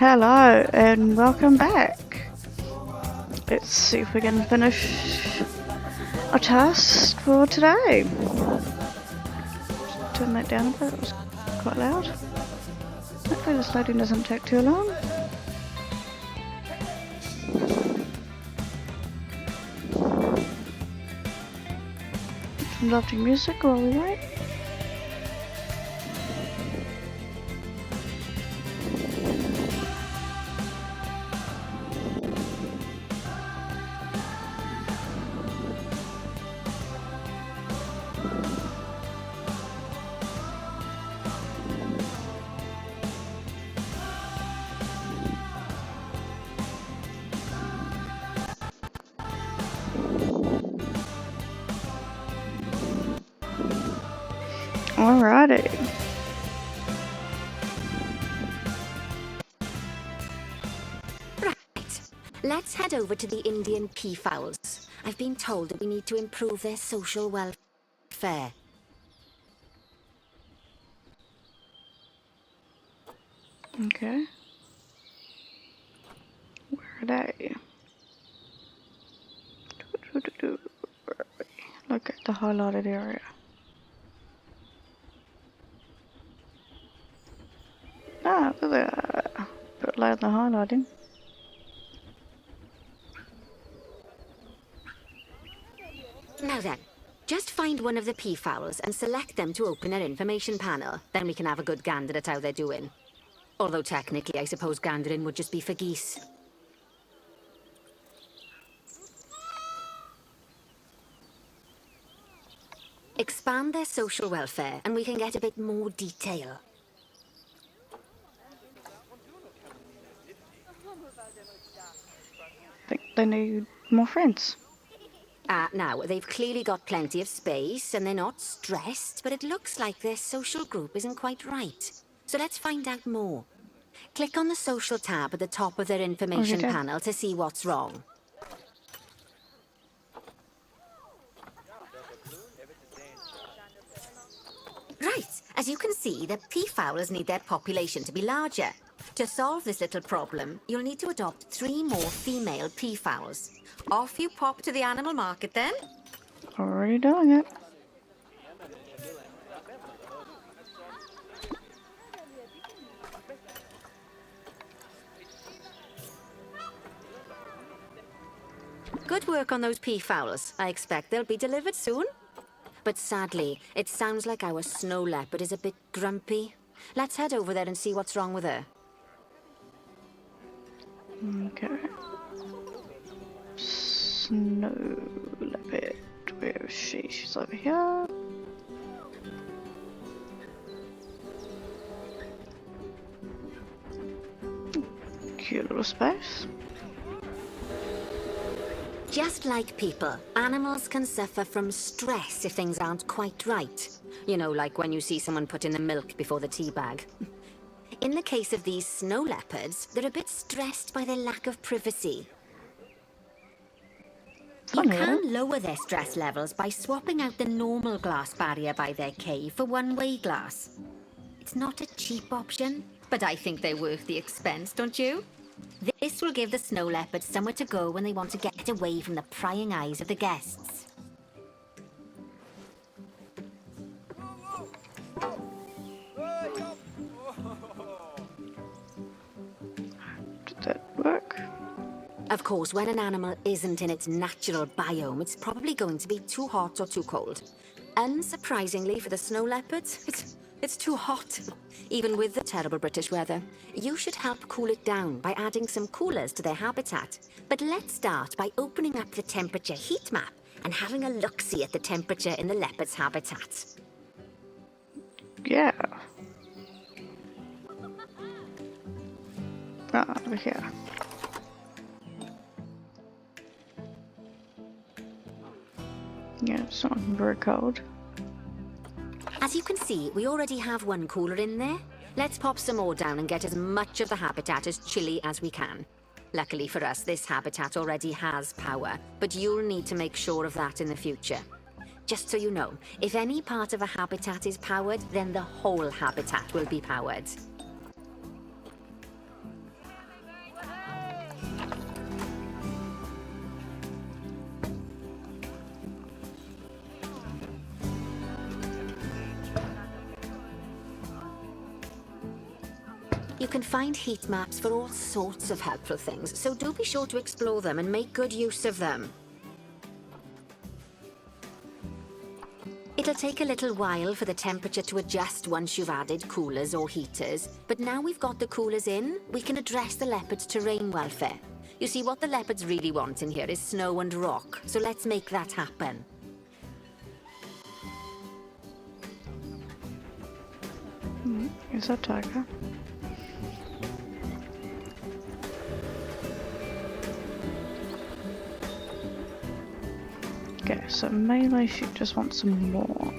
Hello and welcome back. Let's see if we can finish our task for today. Just turn that down a bit, it was quite loud. Hopefully this loading doesn't take too long. Some lovely music while we wait. Alrighty. Right. Let's head over to the Indian peafowls. I've been told that we need to improve their social welfare. Okay. Where are they? Look at the highlighted area. Ah, look at that. Bit loud in the highlighting. Now then, just find one of the peafowls and select them to open their information panel. Then we can have a good gander at how they're doing. Although technically, I suppose gandering would just be for geese. Expand their social welfare and we can get a bit more detail. Think they need more friends. Now, they've clearly got plenty of space and they're not stressed, but it looks like their social group isn't quite right. So let's find out more. Click on the social tab at the top of their information did. panel to see what's wrong. Right, as you can see, the peafowls need their population to be larger. To solve this little problem, you'll need to adopt 3 more female peafowls. Off you pop to the animal market then. Already doing it. Good work on those peafowls. I expect they'll be delivered soon. But sadly, it sounds like our snow leopard is a bit grumpy. Let's head over there and see what's wrong with her. Okay. Snow leopard. Where is she? She's over here. Cute little space. Just like people, animals can suffer from stress if things aren't quite right. You know, like when you see someone put in the milk before the tea bag. In the case of these snow leopards, they're a bit stressed by their lack of privacy. You can lower their stress levels by swapping out the normal glass barrier by their cave for one-way glass. It's not a cheap option, but I think they're worth the expense, don't you? This will give the snow leopards somewhere to go when they want to get away from the prying eyes of the guests. Did that work? Of course, when an animal isn't in its natural biome, it's probably going to be too hot or too cold. Unsurprisingly for the snow leopards, it's too hot. Even with the terrible British weather. You should help cool it down by adding some coolers to their habitat. But let's start by opening up the temperature heat map and having a look-see at the temperature in the leopard's habitat. Yeah. Over here. Yeah, it's not very cold. As you can see, we already have one cooler in there. Let's pop some more down and get as much of the habitat as chilly as we can. Luckily for us, this habitat already has power, but you'll need to make sure of that in the future. Just so you know, if any part of a habitat is powered, then the whole habitat will be powered. You can find heat maps for all sorts of helpful things, so do be sure to explore them and make good use of them. It'll take a little while for the temperature to adjust once you've added coolers or heaters, but now we've got the coolers in, we can address the leopards' terrain welfare. You see, what the leopards really want in here is snow and rock, so let's make that happen. Is that tiger? Okay, so melee shoot just wants some more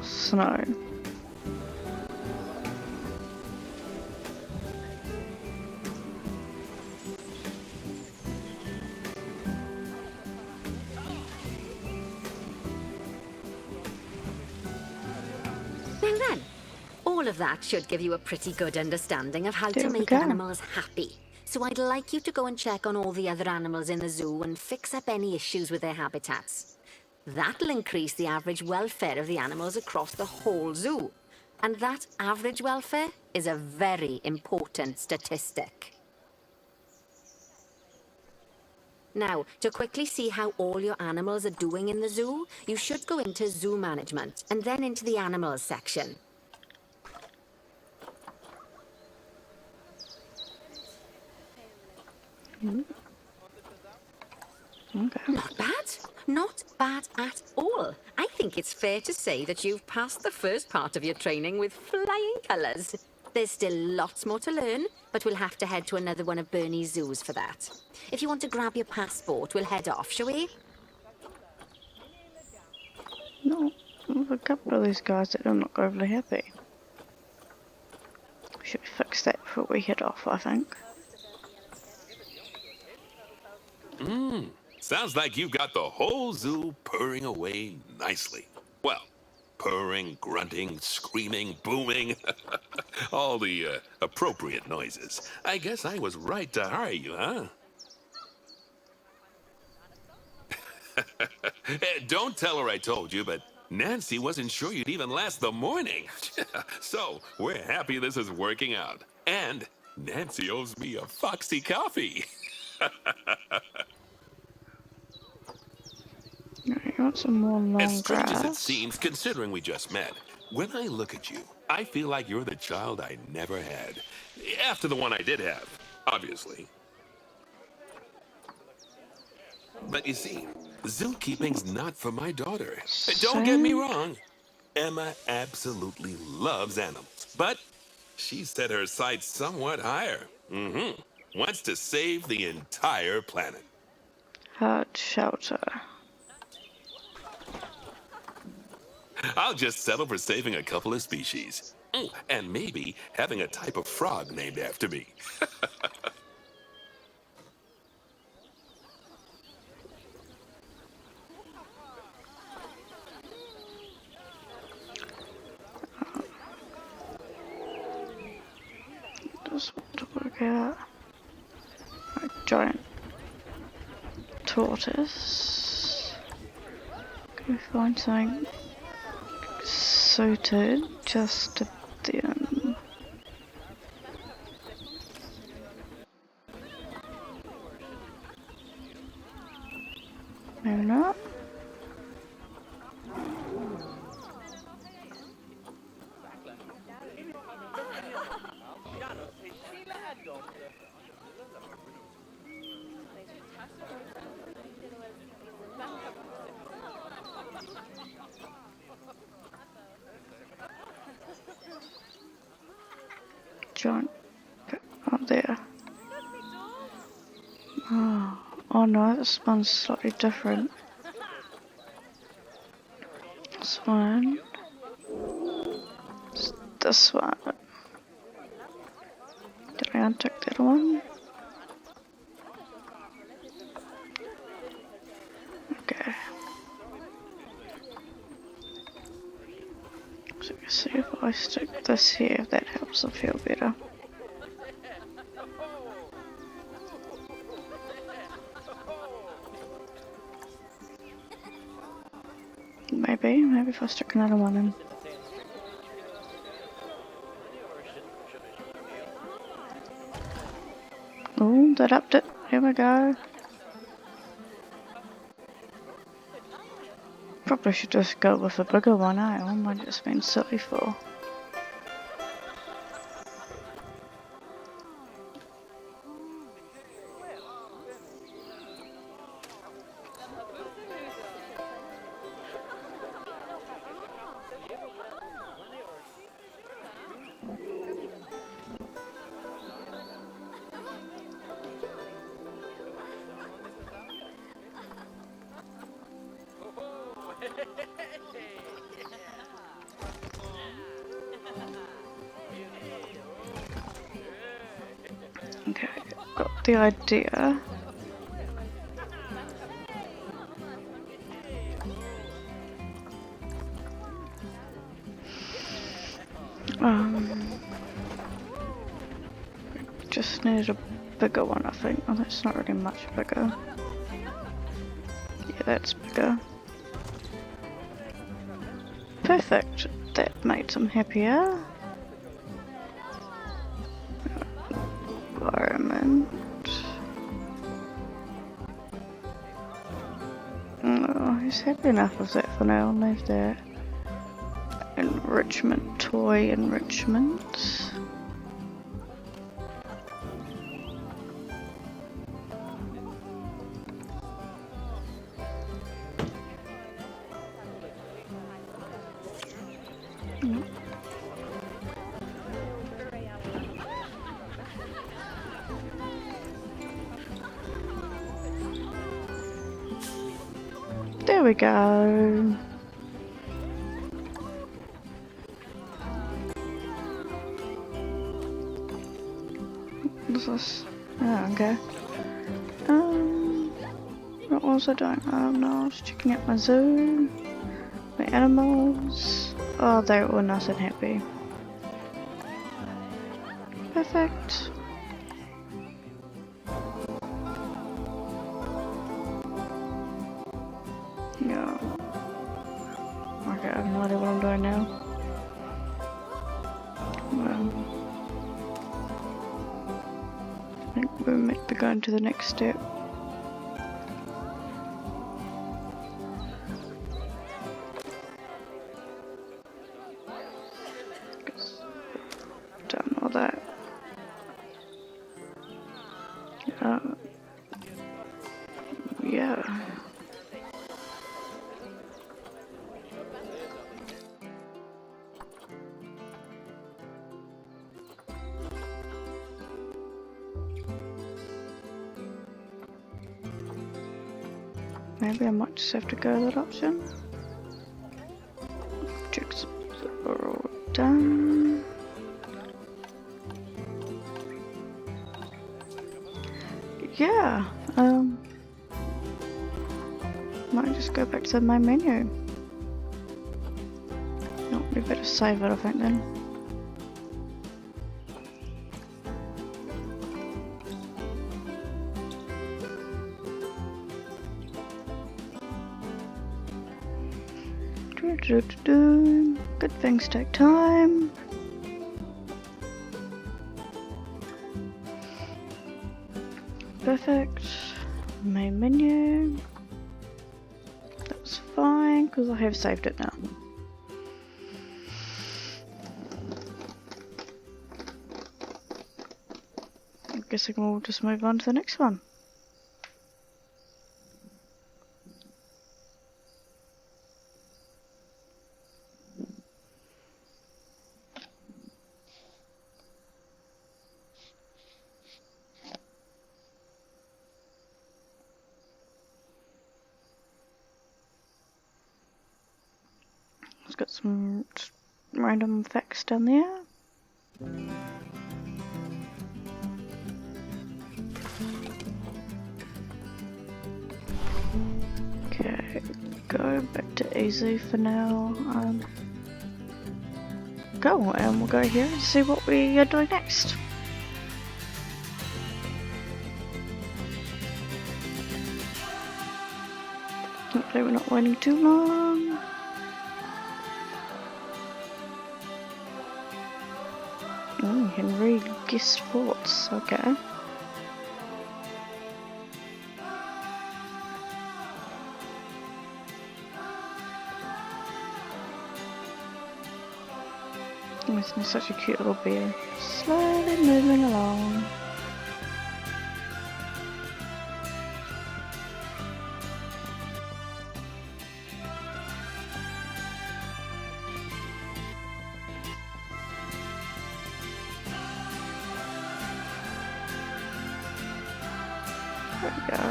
snow. Now then, all of that should give you a pretty good understanding of how There to we make go. animals happy. So I'd like you to go and check on all the other animals in the zoo and fix up any issues with their habitats. That'll increase the average welfare of the animals across the whole zoo. And that average welfare is a very important statistic. Now, to quickly see how all your animals are doing in the zoo, you should go into zoo management and then into the animals section. Okay. Not bad. Not bad at all. I think it's fair to say that you've passed the first part of your training with flying colours. There's still lots more to learn, but we'll have to head to another one of Bernie's zoos for that. If you want to grab your passport, we'll head off, shall we? No, there's a couple of these guys that don't look overly happy. We should fix that before we head off, I think. Sounds like you've got the whole zoo purring away nicely. Well, purring, grunting, screaming, booming. All the appropriate noises. I guess I was right to hire you, huh? Don't tell her I told you, but Nancy wasn't sure you'd even last the morning. So, we're happy this is working out. And Nancy owes me a Foxy coffee. You want some more long As strange as it grass? seems, considering we just met, when I look at you, I feel like you're the child I never had. After the one I did have, obviously. But you see, zookeeping's not for my daughter. Don't get me Same. wrong. Emma absolutely loves animals, but she set her sights somewhat higher. Wants to save the entire planet. Hard shelter. I'll just settle for saving a couple of species. And maybe having a type of frog named after me. Just want to work out a giant tortoise. Can we find something suited just to them? Maybe not. Giant up there. Oh no, this one's slightly different. This one. It's this one. Did I untick the other one? Okay. So you see if I stick this here, if that helps, I feel better. Maybe if I stick another one in. Oh, that upped it. Here we go. Probably should just go with a bigger one, eh? What am I just being silly for? Okay, got the idea. Just need a bigger one, I think. Oh, that's not really much bigger. Yeah, that's bigger. Perfect. That makes them happier. Environment. Oh, he's happy enough with that for now. I'll leave that. Enrichment, toy enrichment. There we go. What's this? Oh, okay. What was I doing? Oh no, I was checking out my zoo. My animals. Oh, they're all nice and happy. Perfect. Yeah. Okay, I have no idea what I'm doing now. Well, I think we might be going to the next step. Done all that. Yeah. Maybe I might just have to go that option. Checks are all done. Yeah, might just go back to my menu. No, we better save it, I think, then. Good things take time. Perfect. Main menu. That's fine because I have saved it now. I'm guessing we'll just move on to the next one. It's got some random facts down there. Okay, go back to easy for now. Go and we'll go here and see what we are doing next. Hopefully we're not waiting too long. Oh, you can read guest sports, okay. Isn't he such a cute little bear? Slowly moving along. There we go.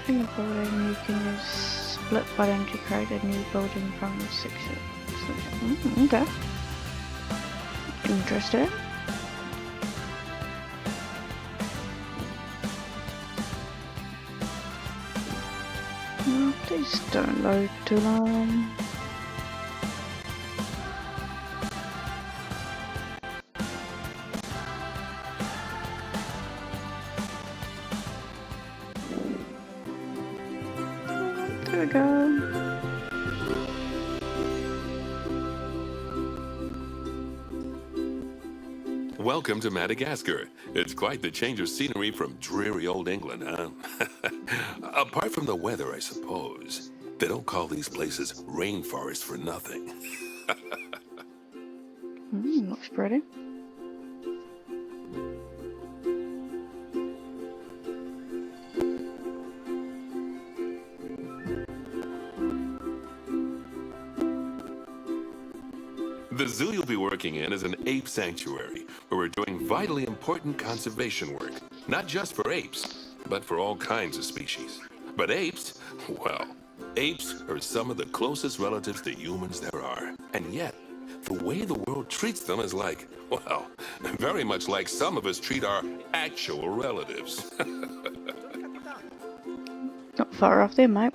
In a building, you can use split button to create a new building from the section. Okay. Interesting. Oh, please don't load too long. There we go. Welcome to Madagascar. It's quite the change of scenery from dreary old England, huh? Apart from the weather, I suppose. They don't call these places rainforests for nothing. Looks pretty. The zoo you'll be working in is an ape sanctuary, where we're doing vitally important conservation work. Not just for apes, but for all kinds of species. But apes, well, apes are some of the closest relatives to humans there are. And yet, the way the world treats them is like, well, very much like some of us treat our actual relatives. Not far off there, mate.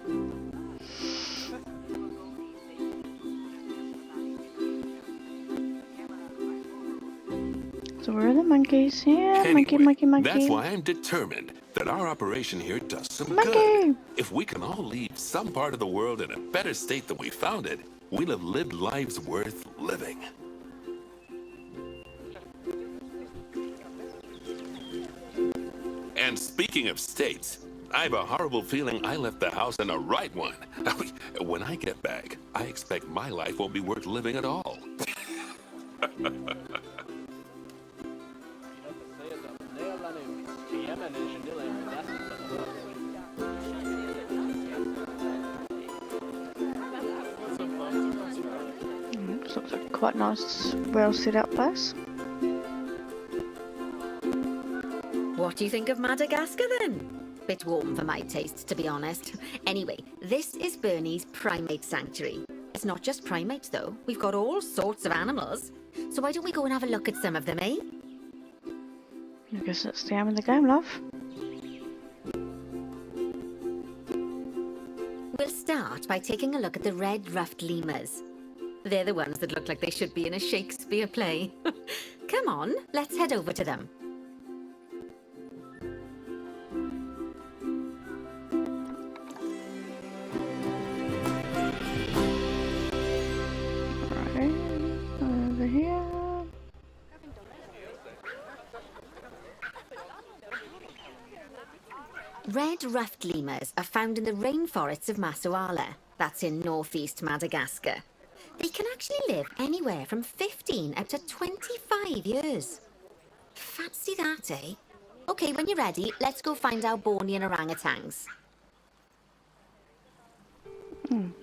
So where are the monkeys? Yeah, Anyway, monkey. that's why I'm determined that our operation here does some Monkey! good. If we can all leave some part of the world in a better state than we found it, we'll have lived lives worth living. And speaking of states, I have a horrible feeling I left the house in the right one. When I get back, I expect my life won't be worth living at all. This looks like quite nice, well set up place. What do you think of Madagascar then? Bit warm for my taste, to be honest. Anyway, this is Bernie's primate sanctuary. It's not just primates though. We've got all sorts of animals. So why don't we go and have a look at some of them, eh? I guess that's the aim of the game, love. We'll start by taking a look at the red-ruffed lemurs. They're the ones that look like they should be in a Shakespeare play. Come on, let's head over to them. Right, over here. Red-ruffed lemurs are found in the rainforests of Masoala. That's in northeast Madagascar. They can actually live anywhere from 15 up to 25 years. Fancy that, eh? Okay, when you're ready, let's go find our Bornean orangutans.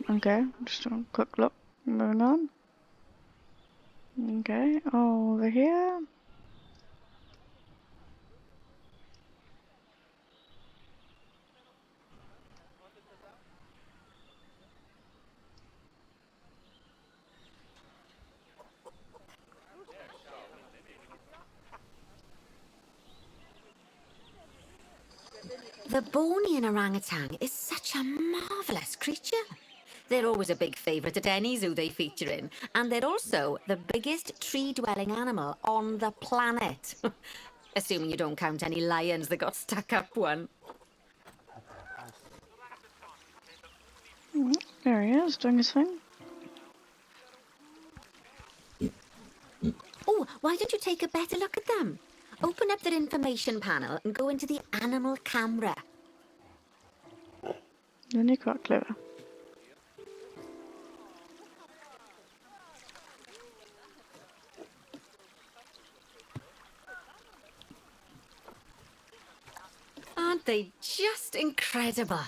Okay, just a quick look. Moving on. Okay, over here. The Bornean orangutan is such a marvellous creature. They're always a big favourite at any zoo they feature in, and they're also the biggest tree-dwelling animal on the planet. Assuming you don't count any lions that got stuck up one. There he is, doing his thing. Oh, why don't you take a better look at them? Open up their information panel and go into the animal camera. Isn't he quite clever? Aren't they just incredible?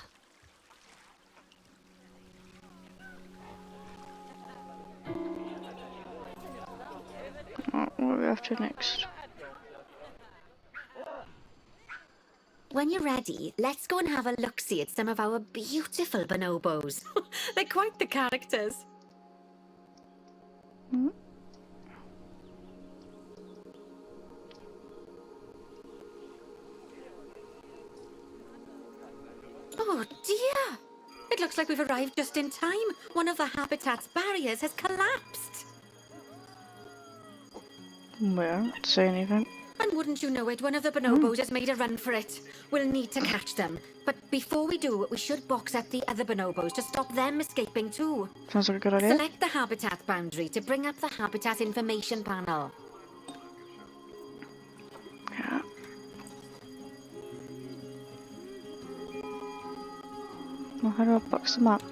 Oh, what are we after next? When you're ready, let's go and have a look-see at some of our beautiful bonobos. They're quite the characters. Hmm? Oh dear! It looks like we've arrived just in time. One of the habitat's barriers has collapsed. Well, I don't say anything. And wouldn't you know it, one of the bonobos has made a run for it. We'll need to catch them. But before we do, we should box up the other bonobos to stop them escaping too. Sounds like a good idea. Select the habitat boundary to bring up the habitat information panel. Yeah. Well, how do I box them up?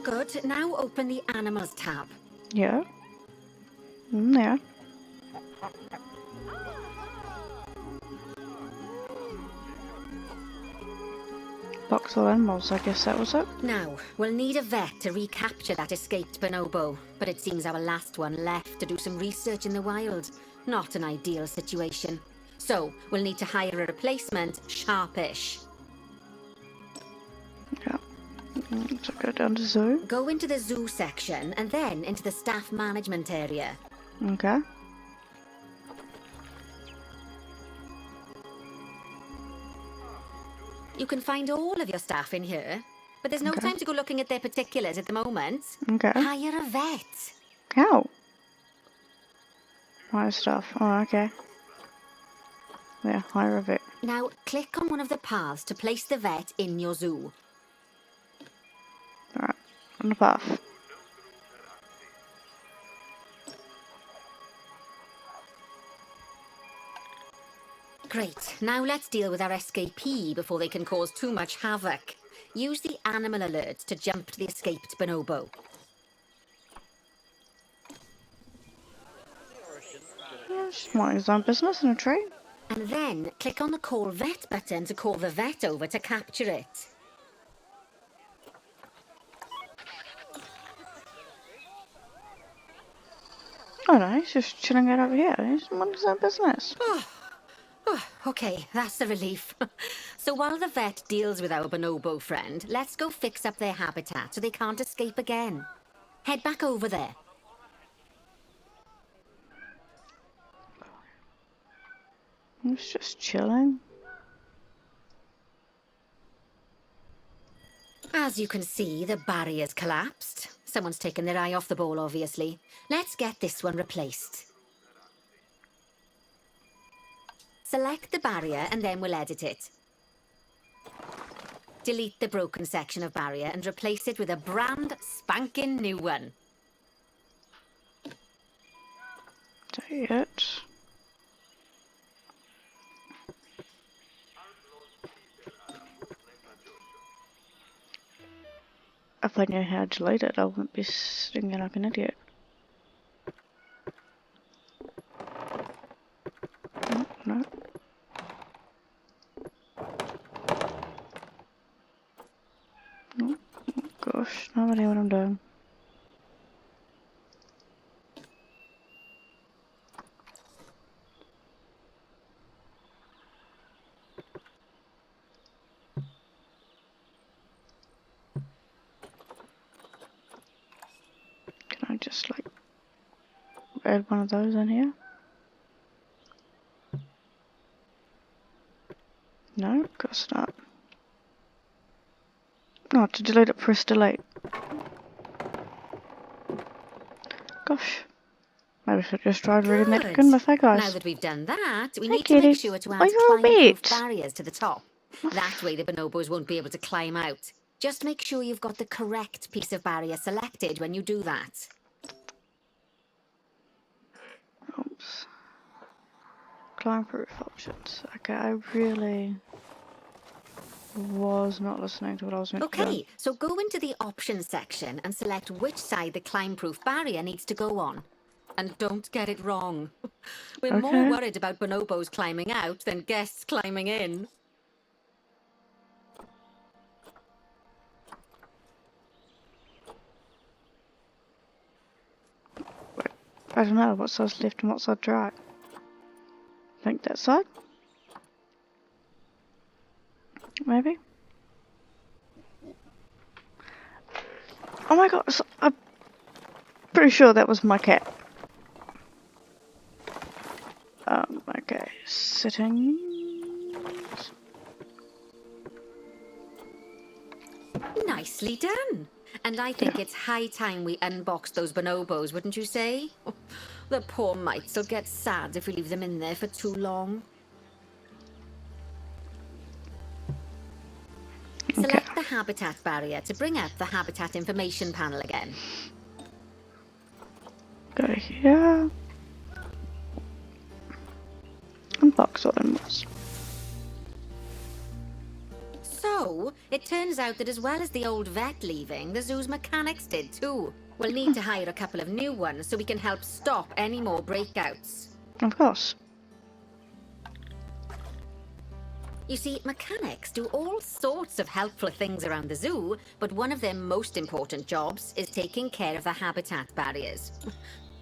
Good, now open the animals tab. Yeah. There. Box all animals, I guess that was it. Now, we'll need a vet to recapture that escaped bonobo, but it seems our last one left to do some research in the wild. Not an ideal situation. So, we'll need to hire a replacement, sharpish. Yeah. So go down to zoo. Go into the zoo section and then into the staff management area. Okay. You can find all of your staff in here, but there's no Okay. time to go looking at their particulars at the moment. Okay. Hire a vet. How? My stuff. Oh, okay. Yeah, hire a vet. Now, click on one of the paths to place the vet in your zoo. Alright. On the path. Great. Now let's deal with our escapee before they can cause too much havoc. Use the animal alerts to jump to the escaped bonobo. Yeah, just mind his own business in a tree. And then click on the Call Vet button to call the vet over to capture it. Oh no, he's just chilling out over here. He's minding his own business. Okay, that's a relief. So while the vet deals with our bonobo friend, let's go fix up their habitat so they can't escape again. Head back over there. He's just chilling. As you can see, the barrier's collapsed. Someone's taken their eye off the ball, obviously. Let's get this one replaced. Select the barrier and then we'll edit it. Delete the broken section of barrier and replace it with a brand spanking new one. Say it. If I knew how to delete it, I wouldn't be sitting there like an idiot. Oh, no. Oh, gosh, no idea what I'm doing. Can I just like add one of those in here? No, of course not. No, to delete it, press delete. Gosh. Maybe I should just try reading that again with my Now guys. that we've done that, we Hi, need to make kitty. sure to Are add you all climb-proof right? barriers to the top. That way the bonobos won't be able to climb out. Just make sure you've got the correct piece of barrier selected when you do that. Oops. Climb proof options. Okay, I really was not listening to what I was meant to do. Okay, so go into the options section and select which side the climb-proof barrier needs to go on. And don't get it wrong. We're more Okay. worried about bonobos climbing out than guests climbing in. I don't know what side's left and what side's right. I think that side? Maybe? Oh my god, I'm pretty sure that was my cat. Okay, settings. Nicely done. And I think it's high time we unboxed those bonobos, wouldn't you say? The poor mites will get sad if we leave them in there for too long. Okay. Select the habitat barrier to bring up the habitat information panel again. Go here. Unbox all animals. So, it turns out that as well as the old vet leaving, the zoo's mechanics did too. We'll need to hire a couple of new ones so we can help stop any more breakouts. Of course. You see, mechanics do all sorts of helpful things around the zoo, but one of their most important jobs is taking care of the habitat barriers.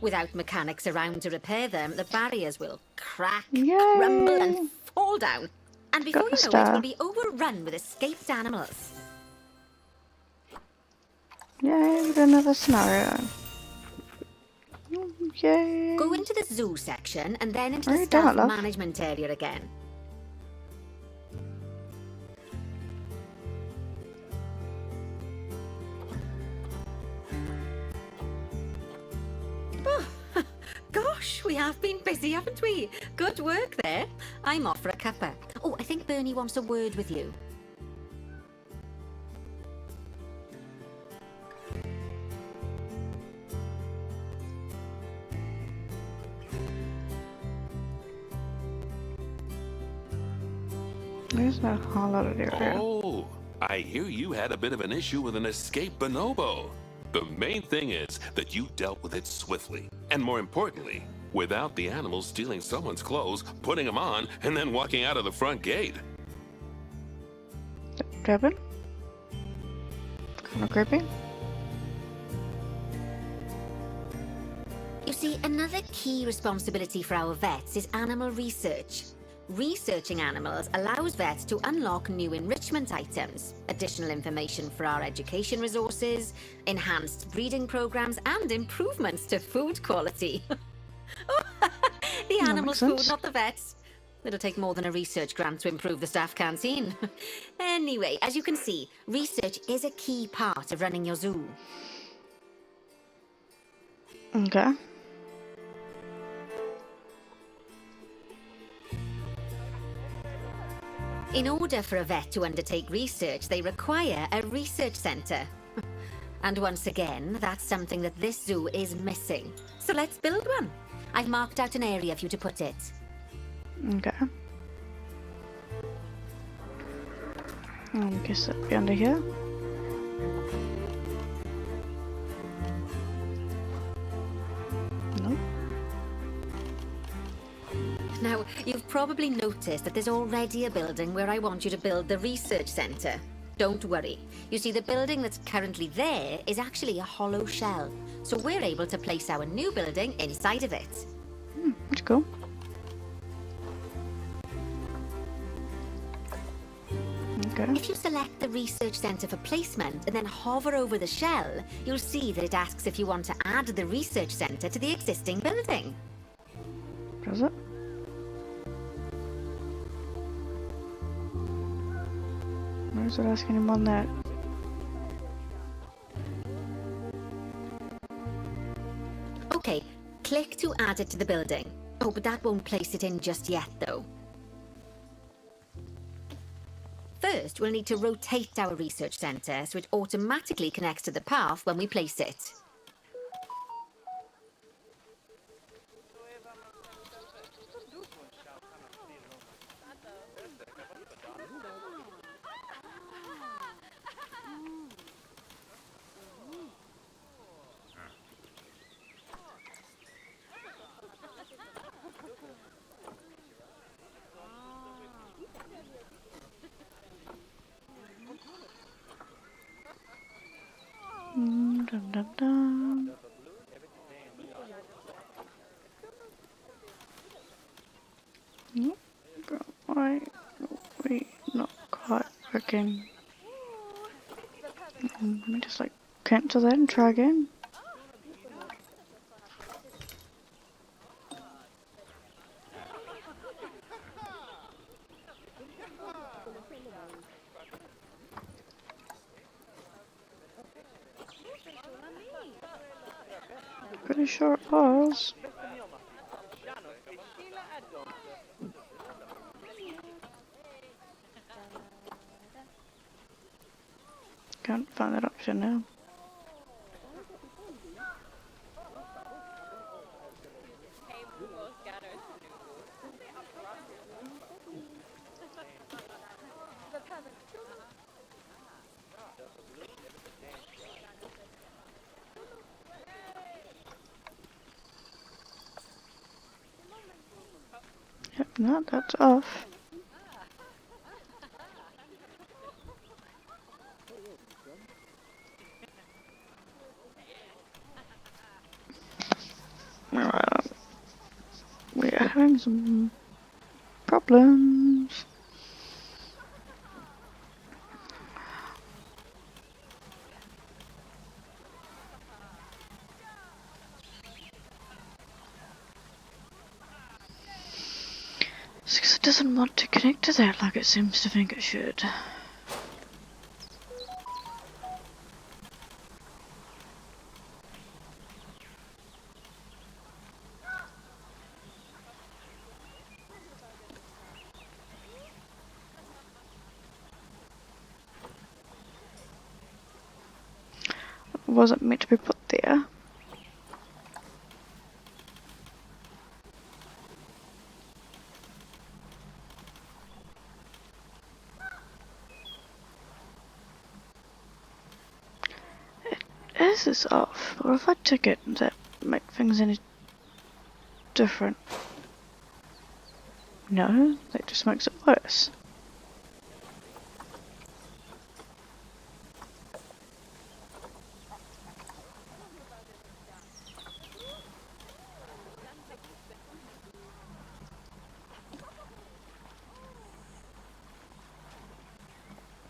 Without mechanics around to repair them, the barriers will crack, Yay. crumble, and fall down. And before Got you the know it, star. we'll be overrun with escaped animals. Yay, we got another scenario. Yay. Go into the zoo section and then into the Alright, damn it, staff love. management area again. Gosh, we have been busy, haven't we? Good work there. I'm off for a cuppa. Oh, I think Bernie wants a word with you. There's a whole lot of area. Oh, I hear you had a bit of an issue with an escaped bonobo. The main thing is that you dealt with it swiftly, and more importantly, without the animal stealing someone's clothes, putting them on, and then walking out of the front gate. Grabbing? Kind of creepy. You see, another key responsibility for our vets is animal research. Researching animals allows vets to unlock new enrichment items, additional information for our education resources, enhanced breeding programs, and improvements to food quality. The animals' makes food, sense. not the vets. It'll take more than a research grant to improve the staff canteen. Anyway, as you can see, research is a key part of running your zoo. Okay. In order for a vet to undertake research, they require a research centre. And once again, that's something that this zoo is missing. So let's build one. I've marked out an area for you to put it. Okay. I guess that'd be under here. Nope. Now, you've probably noticed that there's already a building where I want you to build the research centre. Don't worry. You see, the building that's currently there is actually a hollow shell. So we're able to place our new building inside of it. That's cool. Okay. If you select the research centre for placement and then hover over the shell, you'll see that it asks if you want to add the research centre to the existing building. Does it? Where is it asking him on that? Okay, click to add it to the building. Oh, but that won't place it in just yet, though. First, we'll need to rotate our research centre so it automatically connects to the path when we place it. Dun, dun, dun. Nope. Why are we not quite working? Let me just like cancel that and try again. Pretty sure it was. Can't find that option now. Yep, no, that's off. We are having some problems. It's 'cause it doesn't want to connect to that like it seems to think it should. It wasn't meant to be put there. Is off, or if I took it, does that make things any different? No, that just makes it worse.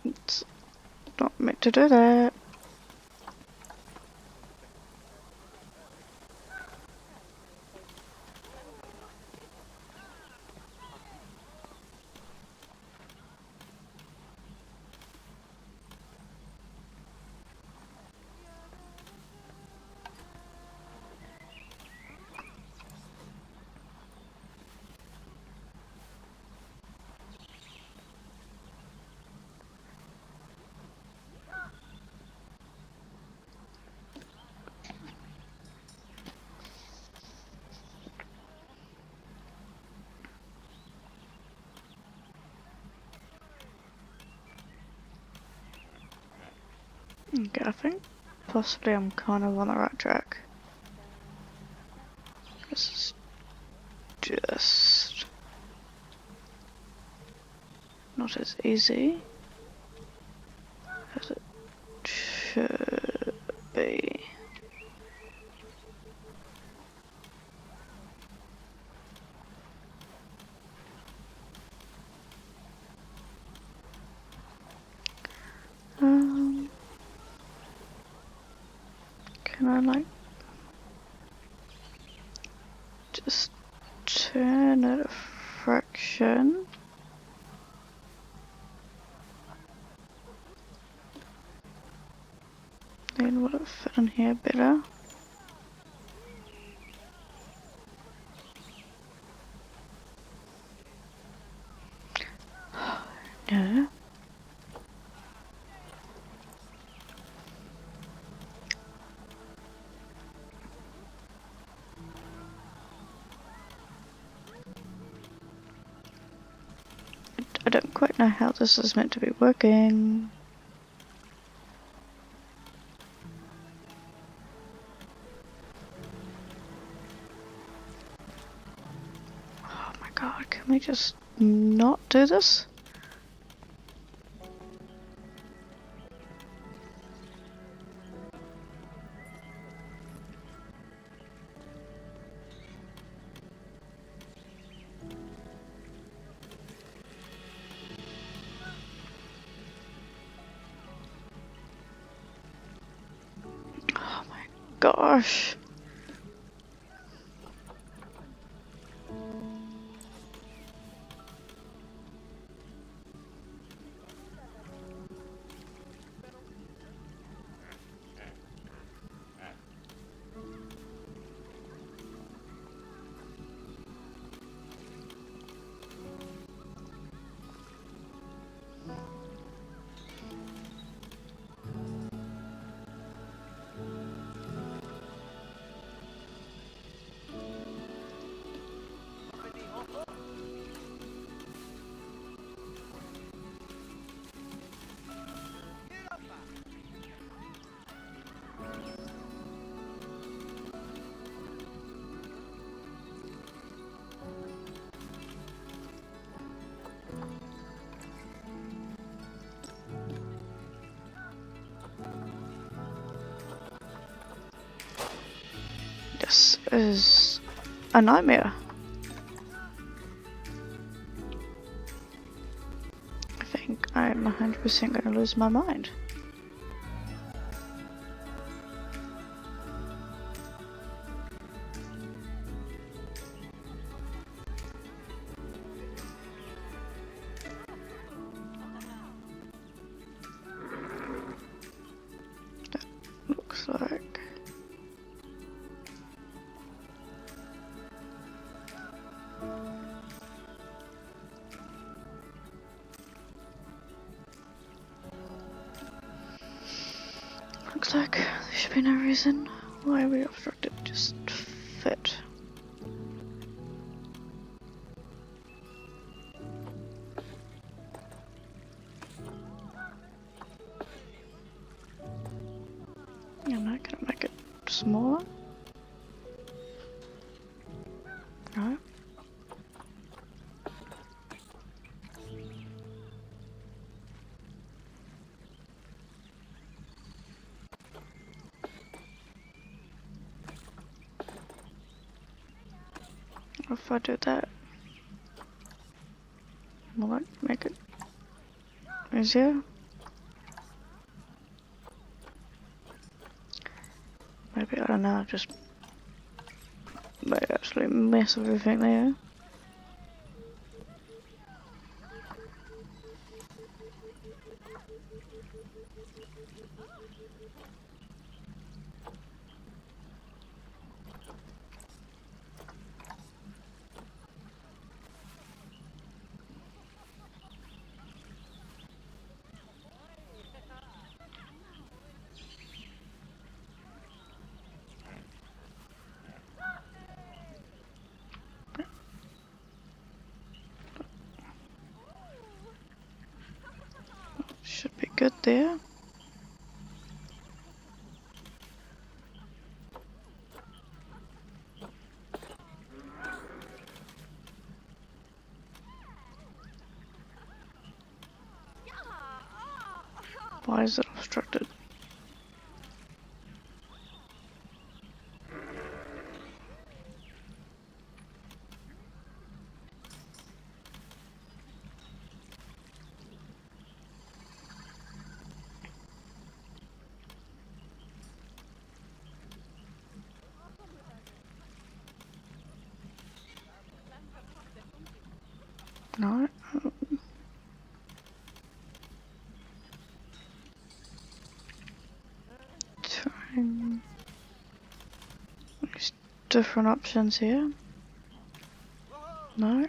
It's not meant to do that. Okay, I think possibly I'm kind of on the right track. This is just not as easy as it should be. Can I like just turn it a fraction? Then would it fit in here better? No. I don't quite know how this is meant to be working. Oh my god, can we just not do this? gosh. This is a nightmare. I think I'm 100% gonna lose my mind. That looks like... Looks like there should be no reason why we obstructed, just fit. I'm not gonna make it smaller. No. If I do that, will it make it easier? Maybe, I don't know, just might actually mess everything there. Should be good there. Why is it obstructed? No. Trying these different options here. No.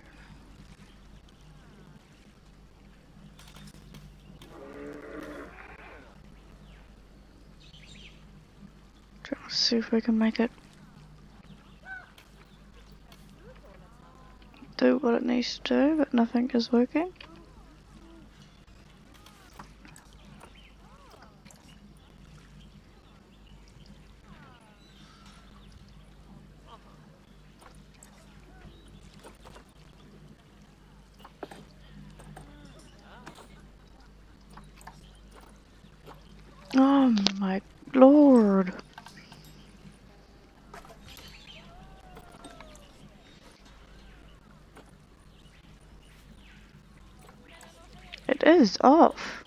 Trying to see if we can make it do what it needs to do, but nothing is working. Oh my lord. It is off.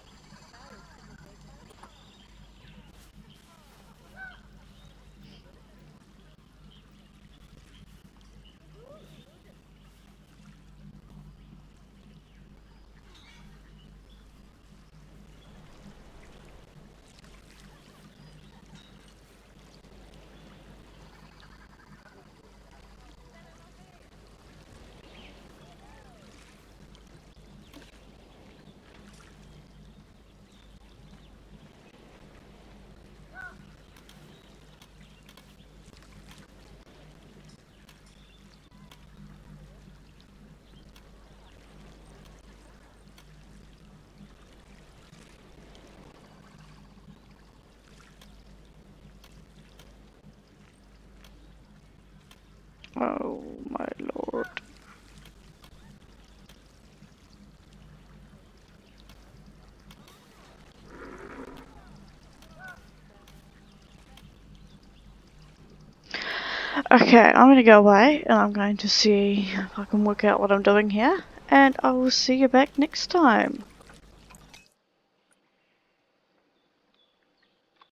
Oh my lord. Okay, I'm gonna go away and I'm going to see if I can work out what I'm doing here, and I will see you back next time.